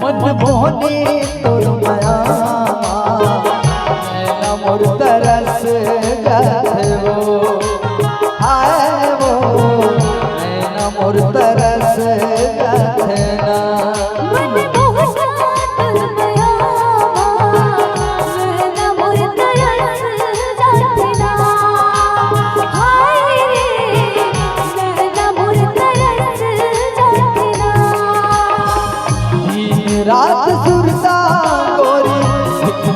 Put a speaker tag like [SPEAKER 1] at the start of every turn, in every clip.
[SPEAKER 1] मन मोहनी तोर माया नैना मोर तरस जाते वो हाय वो नैना मोर तरस जाते ना रात सुरता गोरी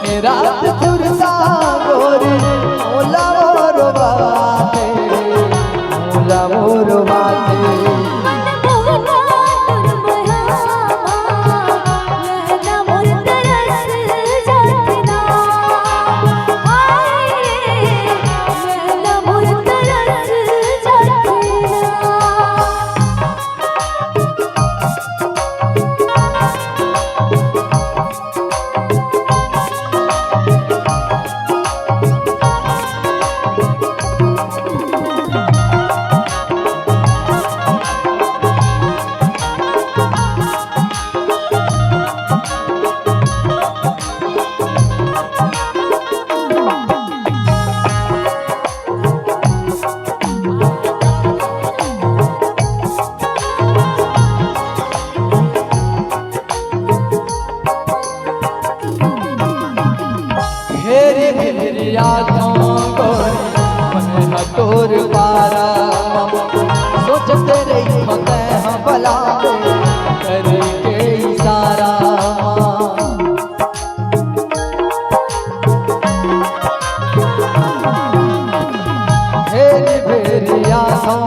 [SPEAKER 1] दिन रात सुरता गोरी मोला मोर बाते मोला मोर बाते मेरी यादों गोरी मन हटोर पारा सोचते रही मैं भला करके इशारा मेरी यादों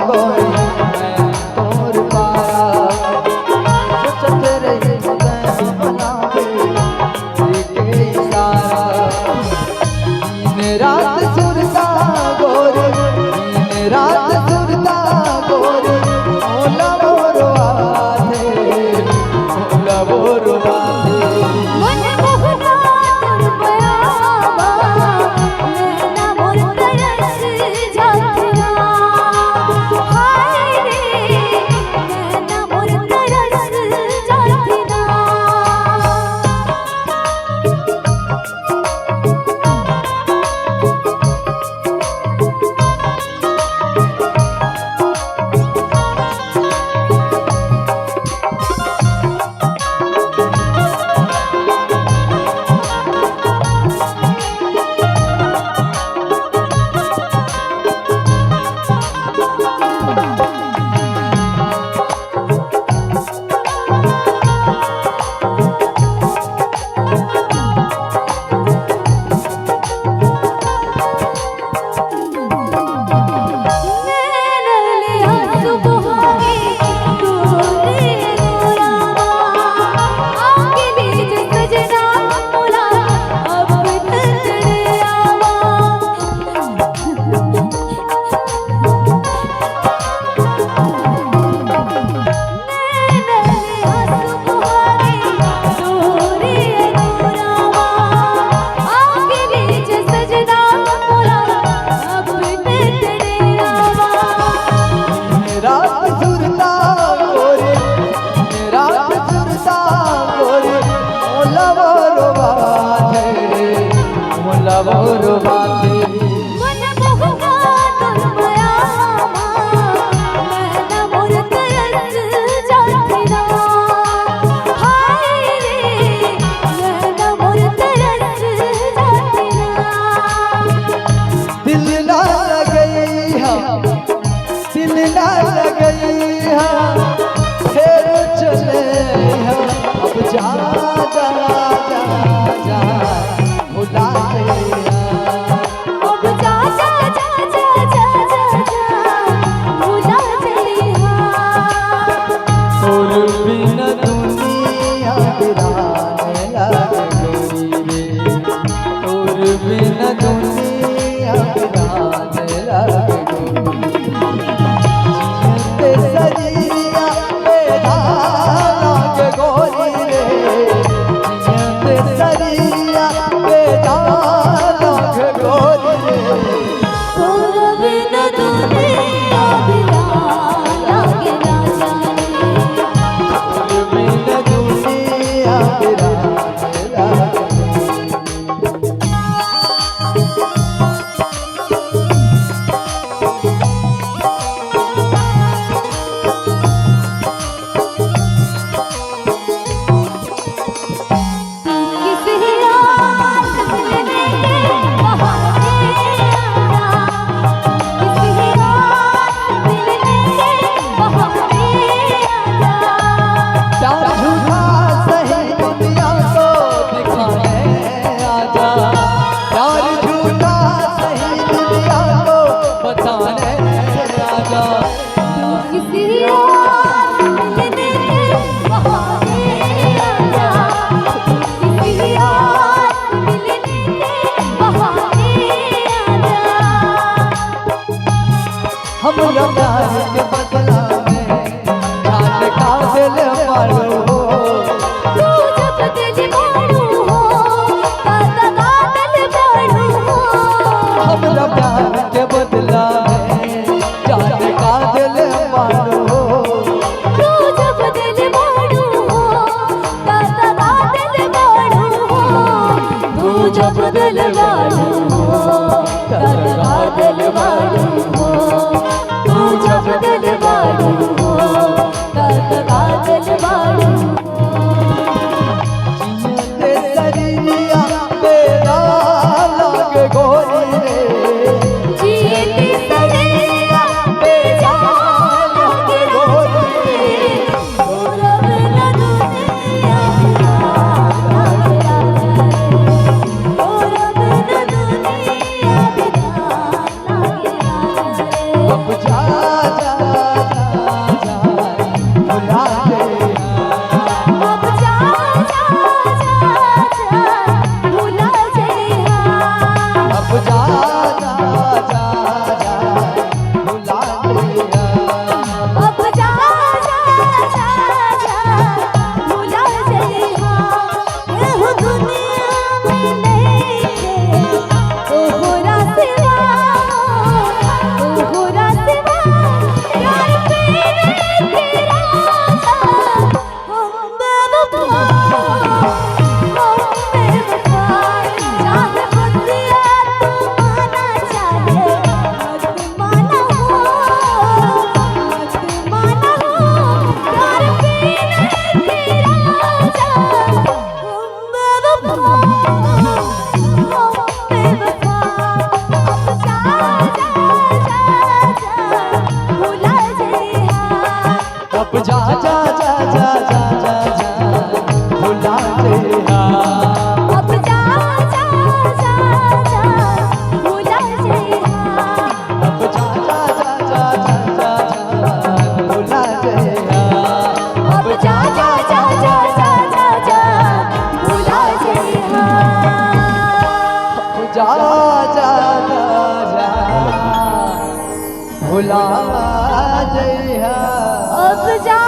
[SPEAKER 1] गोरी मैं तोर पारा सोचते रही मैं भला करके इशारा बिराने लागे। हम प्यार के बदला में जान का दिल मारो हो।
[SPEAKER 2] तू जब दिल मारो हो दादा का दिल मारो हो।
[SPEAKER 1] हम प्यार के बदला में जान का दिल मारो हो।
[SPEAKER 2] तू जब दिल मारो हो दादा का दिल मारो हो। तू जब दिल मारो हो दादा का दिल मारो हो। जब दिल बाड़ू हो तब कागज बाड़ू
[SPEAKER 1] जियते सरिया तेरा लागे गोरी रे।
[SPEAKER 2] जियते सरिया तेरा लागे गोरी रे। गौरव न दुनिया लागे लागे। गौरव न दुनिया लागे लागे।
[SPEAKER 1] अब जा जा जा जा भुला दे।
[SPEAKER 2] अब जा जा जा जा भुला जइहा।
[SPEAKER 1] अब जा जा जा जा भुला दे।
[SPEAKER 2] अब जा जा जा जा भुला जइहा। एहो दुनिया में नइखे तोहरा सिवा। तोहरा सिवा यार तेरे तेरा था। हम बेवफा चाहे बंदिया तू माना चाहे मत माना हो। मत माना हो यार तेरे तेरा था। हम बेवफा अब जा जा जा जा भुला जइहा।
[SPEAKER 1] अब जा जा जा जा जा जा जा भुला दे।
[SPEAKER 2] अब जा जा जा जा भुला जइहा।
[SPEAKER 1] अब जा जा जा जा जा जा जा भुला दे।
[SPEAKER 2] अब जा जा जा जा जा जा जा भुला जइहा।
[SPEAKER 1] जा जा जा जा भुला जइहा।
[SPEAKER 2] अब जा